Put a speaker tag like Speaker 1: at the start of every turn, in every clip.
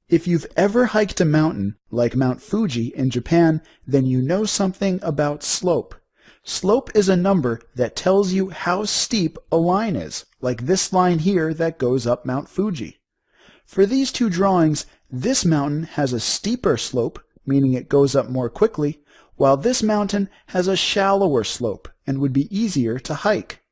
Speaker 1: If you've ever hiked a mountain, like Mount Fuji in Japan, then you know something about slope. Slope is a number that tells you how steep a line is, like this line here that goes up Mount Fuji. For these two drawings, this mountain has a steeper slope, meaning it goes up more quickly, while this mountain has a shallower slope and would be easier to hike.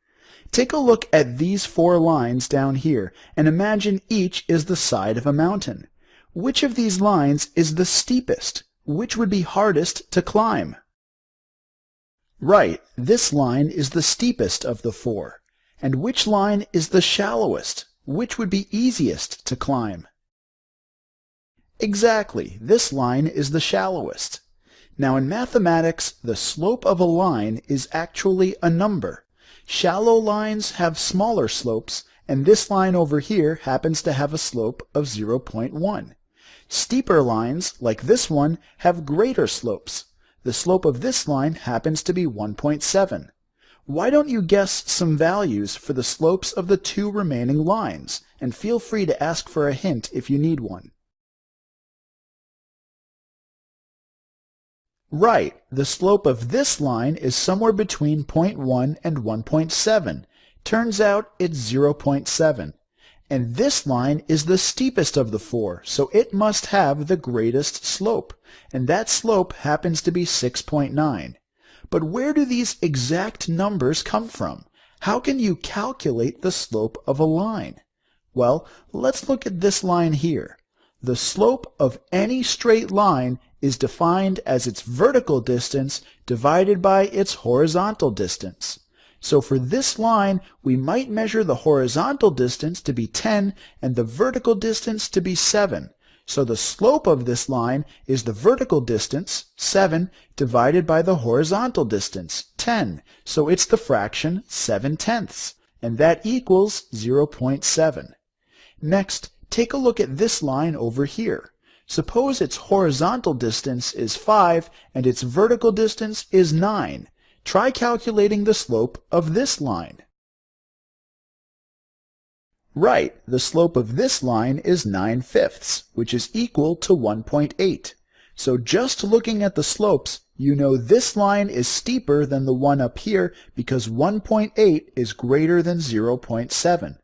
Speaker 1: Take a look at these four lines down here and imagine each is the side of a mountain. Which of these lines is the steepest? Which would be hardest to climb? Right, this line is the steepest of the four. And which line is the shallowest? Which would be easiest to climb? Exactly, this line is the shallowest. Now in mathematics, the slope of a line is actually a number. Shallow lines have smaller slopes, and this line over here happens to have a slope of 0.1. Steeper lines, like this one, have greater slopes. The slope of this line happens to be 1.7. Why don't you guess some values for the slopes of the two remaining lines, and feel free to ask for a hint if you need one. Right, the slope of this line is somewhere between 0.1 and 1.7. Turns out it's 0.7. And this line is the steepest of the four, so it must have the greatest slope, and that slope happens to be 6.9. But where do these exact numbers come from? How can you calculate the slope of a line? Well, let's look at this line here. The slope of any straight line is defined as its vertical distance divided by its horizontal distance. So for this line, we might measure the horizontal distance to be 10 and the vertical distance to be 7. So the slope of this line is the vertical distance, 7, divided by the horizontal distance, 10. So it's the fraction 7/10, and that equals 0.7. Next, take a look at this line over here. Suppose its horizontal distance is 5 and its vertical distance is 9. Try calculating the slope of this line. Right, the slope of this line is 9/5, which is equal to 1.8. So just looking at the slopes, you know this line is steeper than the one up here because 1.8 is greater than 0.7.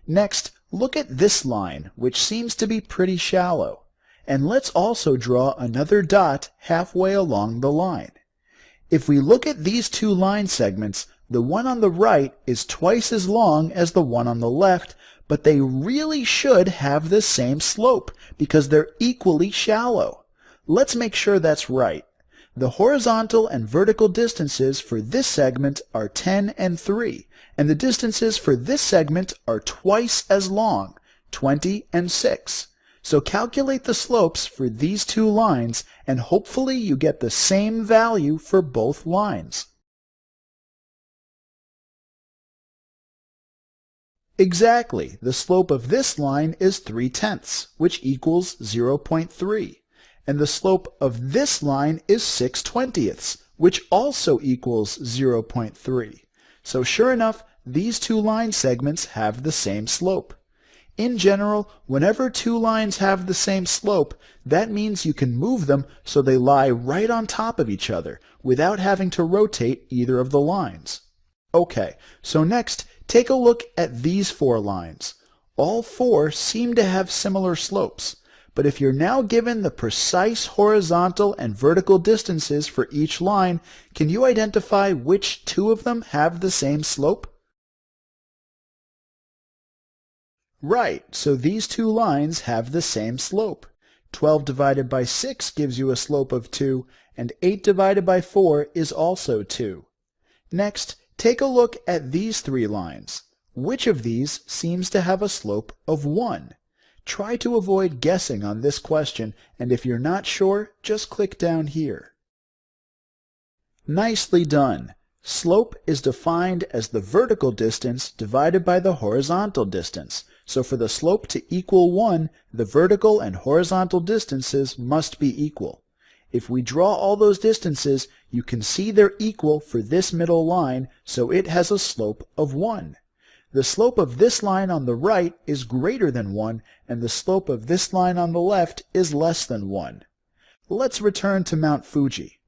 Speaker 1: Next, look at this line, which seems to be pretty shallow. And let's also draw another dot halfway along the line. If we look at these two line segments, the one on the right is twice as long as the one on the left, but they really should have the same slope because they're equally shallow. Let's make sure that's right. The horizontal and vertical distances for this segment are 10 and 3, and the distances for this segment are twice as long, 20 and 6. So calculate the slopes for these two lines, and hopefully you get the same value for both lines. Exactly, the slope of this line is 3/10, which equals 0.3. And the slope of this line is 6/20, which also equals 0.3. So sure enough, these two line segments have the same slope. In general, whenever two lines have the same slope, that means you can move them so they lie right on top of each other without having to rotate either of the lines. Okay, so next, take a look at these four lines. All four seem to have similar slopes, but if you're now given the precise horizontal and vertical distances for each line, can you identify which two of them have the same slope? Right, so these two lines have the same slope. 12 divided by 6 gives you a slope of 2, and 8 divided by 4 is also 2. Next, take a look at these three lines. Which of these seems to have a slope of 1? Try to avoid guessing on this question, and if you're not sure, just click down here. Nicely done. Slope is defined as the vertical distance divided by the horizontal distance. So for the slope to equal 1, the vertical and horizontal distances must be equal. If we draw all those distances, you can see they're equal for this middle line, so it has a slope of 1. the slope of this line on the right is greater than 1, and the slope of this line on the left is less than 1. Let's return to Mount Fuji.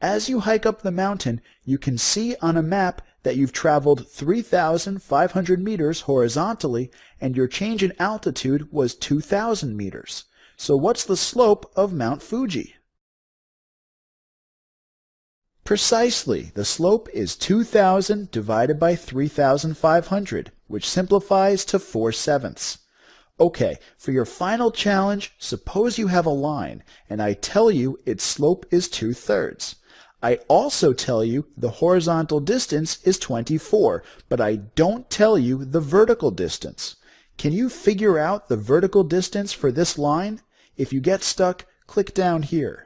Speaker 1: As you hike up the mountain, you can see on a map that you've traveled 3,500 meters horizontally, and your change in altitude was 2,000 meters. So what's the slope of Mount Fuji? Precisely, the slope is 2,000 divided by 3,500, which simplifies to 4/7. Okay, for your final challenge, suppose you have a line, and I tell you its slope is 2/3. I also tell you the horizontal distance is 24, but I don't tell you the vertical distance. Can you figure out the vertical distance for this line? If you get stuck, click down here.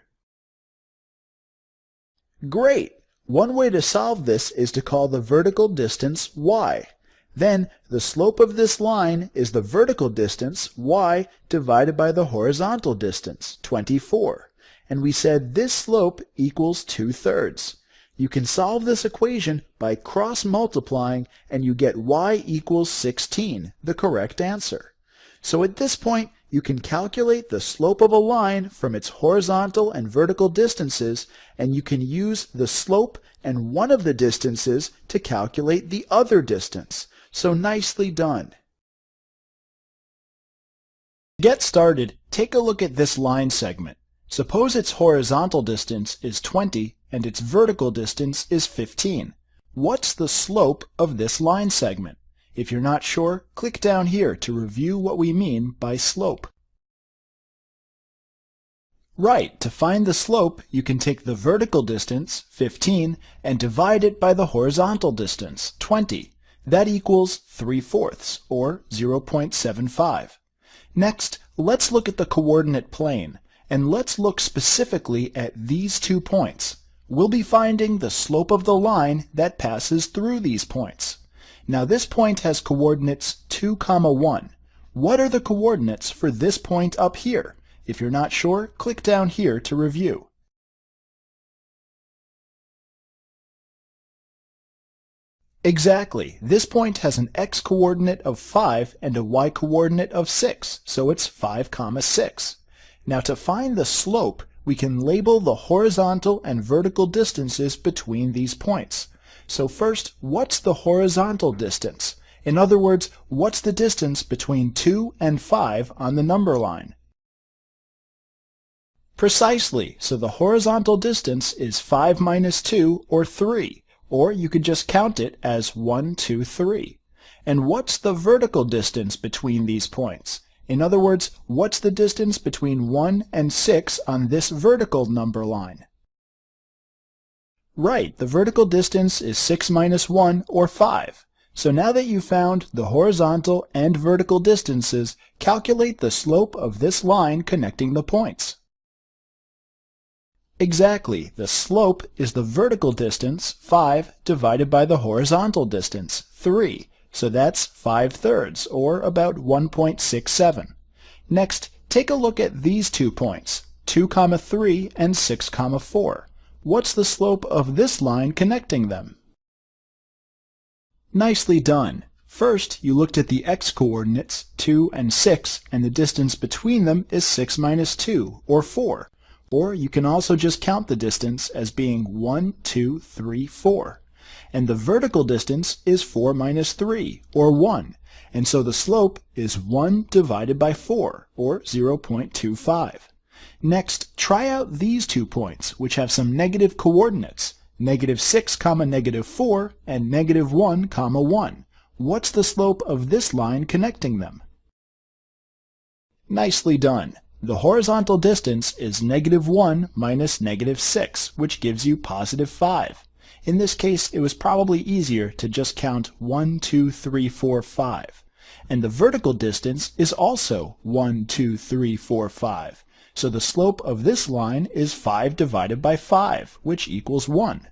Speaker 1: Great! One way to solve this is to call the vertical distance y. Then the slope of this line is the vertical distance, y, divided by the horizontal distance, 24. And we said this slope equals 2/3. You can solve this equation by cross-multiplying, and you get y equals 16, the correct answer. So at this point, you can calculate the slope of a line from its horizontal and vertical distances, and you can use the slope and one of the distances to calculate the other distance. So nicely done. To get started, take a look at this line segment. Suppose its horizontal distance is 20 and its vertical distance is 15. What's the slope of this line segment? If you're not sure, click down here to review what we mean by slope. Right, to find the slope, you can take the vertical distance, 15, and divide it by the horizontal distance, 20. That equals 3/4, or 0.75. Next, let's look at the coordinate plane, and let's look specifically at these 2 points. We'll be finding the slope of the line that passes through these points. Now this point has coordinates 2, 1. What are the coordinates for this point up here? If you're not sure, click down here to review. Exactly. This point has an x-coordinate of 5 and a y-coordinate of 6, so it's 5, 6. Now to find the slope, we can label the horizontal and vertical distances between these points. So first, what's the horizontal distance? In other words, what's the distance between 2 and 5 on the number line? Precisely, so the horizontal distance is 5 minus 2, or 3, or you could just count it as 1, 2, 3. And what's the vertical distance between these points? In other words, what's the distance between 1 and 6 on this vertical number line? Right, the vertical distance is 6 minus 1, or 5. So now that you've found the horizontal and vertical distances, calculate the slope of this line connecting the points. Exactly, the slope is the vertical distance, 5, divided by the horizontal distance, 3. So that's 5/3, or about 1.67. Next, take a look at these 2 points, 2, 3 and 6, 4. What's the slope of this line connecting them? Nicely done. First, you looked at the x-coordinates, 2 and 6, and the distance between them is 6 minus 2, or 4. Or you can also just count the distance as being 1, 2, 3, 4. And the vertical distance is 4 minus 3, or 1. And so the slope is 1 divided by 4, or 0.25. Next, try out these 2 points, which have some negative coordinates, -6, -4, and -1, 1. What's the slope of this line connecting them? Nicely done. The horizontal distance is -1 minus -6, which gives you +5. In this case, it was probably easier to just count 1, 2, 3, 4, 5. And the vertical distance is also 1, 2, 3, 4, 5. So the slope of this line is 5 divided by 5, which equals 1.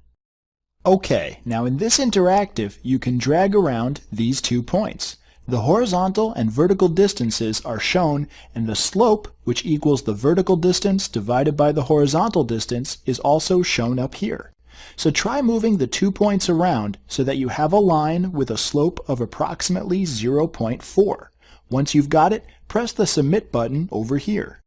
Speaker 1: Okay, now in this interactive, you can drag around these 2 points. The horizontal and vertical distances are shown, and the slope, which equals the vertical distance divided by the horizontal distance, is also shown up here. So try moving the 2 points around so that you have a line with a slope of approximately 0.4. Once you've got it, press the Submit button over here.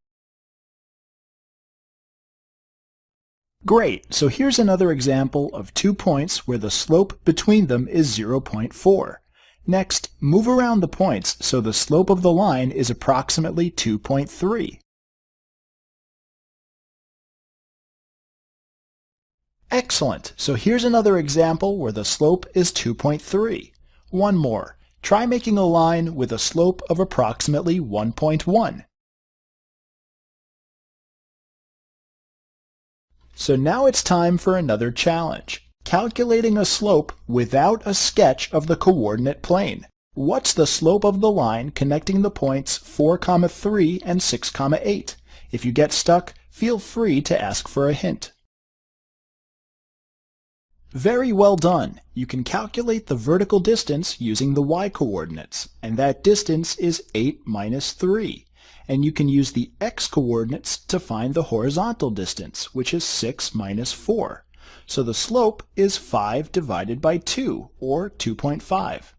Speaker 1: Great, so here's another example of 2 points where the slope between them is 0.4. Next, move around the points so the slope of the line is approximately 2.3. Excellent, so here's another example where the slope is 2.3. One more. Try making a line with a slope of approximately 1.1. So now it's time for another challenge, calculating a slope without a sketch of the coordinate plane. What's the slope of the line connecting the points 4, 3 and 6, 8? If you get stuck, feel free to ask for a hint. Very well done. You can calculate the vertical distance using the y-coordinates, and that distance is 8 minus 3. And you can use the x-coordinates to find the horizontal distance, which is 6 minus 4. So the slope is 5 divided by 2, or 2.5.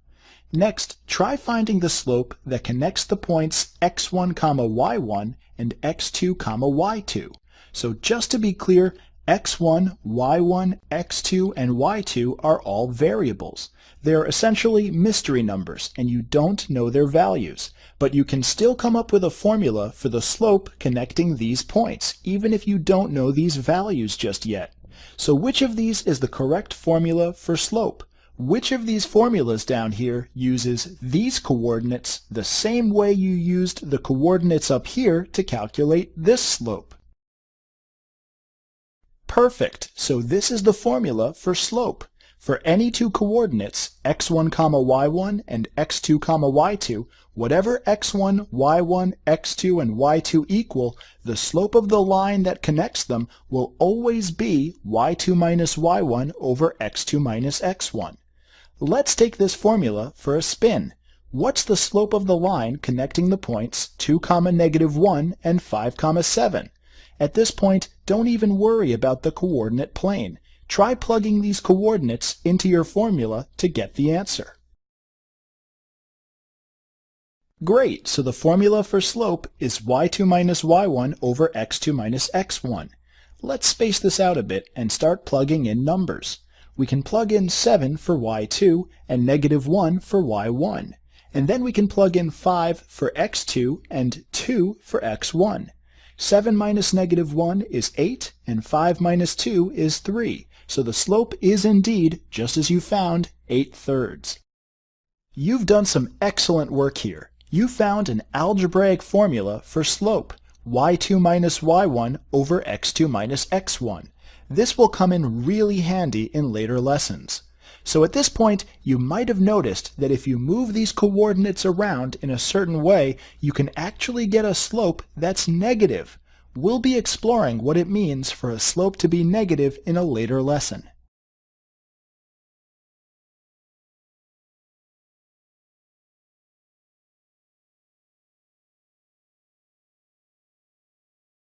Speaker 1: Next, try finding the slope that connects the points x1, y1 and x2, y2. So just to be clear, x1, y1, x2, and y2 are all variables. They're essentially mystery numbers, and you don't know their values. But you can still come up with a formula for the slope connecting these points, even if you don't know these values just yet. So which of these is the correct formula for slope? Which of these formulas down here uses these coordinates the same way you used the coordinates up here to calculate this slope? Perfect. So this is the formula for slope. For any two coordinates, x1, y1 and x2, y2, whatever x1, y1, x2, and y2 equal, the slope of the line that connects them will always be y2 minus y1 over x2 minus x1. Let's take this formula for a spin. What's the slope of the line connecting the points 2, -1 and 5, 7? At this point, don't even worry about the coordinate plane. Try plugging these coordinates into your formula to get the answer. Great, so the formula for slope is y2 minus y1 over x2 minus x1. Let's space this out a bit and start plugging in numbers. We can plug in 7 for y2 and -1 for y1. And then we can plug in 5 for x2 and 2 for x1. 7 minus -1 is 8, and 5 minus 2 is 3. So the slope is indeed, just as you found, 8/3. You've done some excellent work here. You found an algebraic formula for slope, y2 minus y1 over x2 minus x1. This will come in really handy in later lessons. So at this point, you might have noticed that if you move these coordinates around in a certain way, you can actually get a slope that's negative. We'll be exploring what it means for a slope to be negative in a later lesson.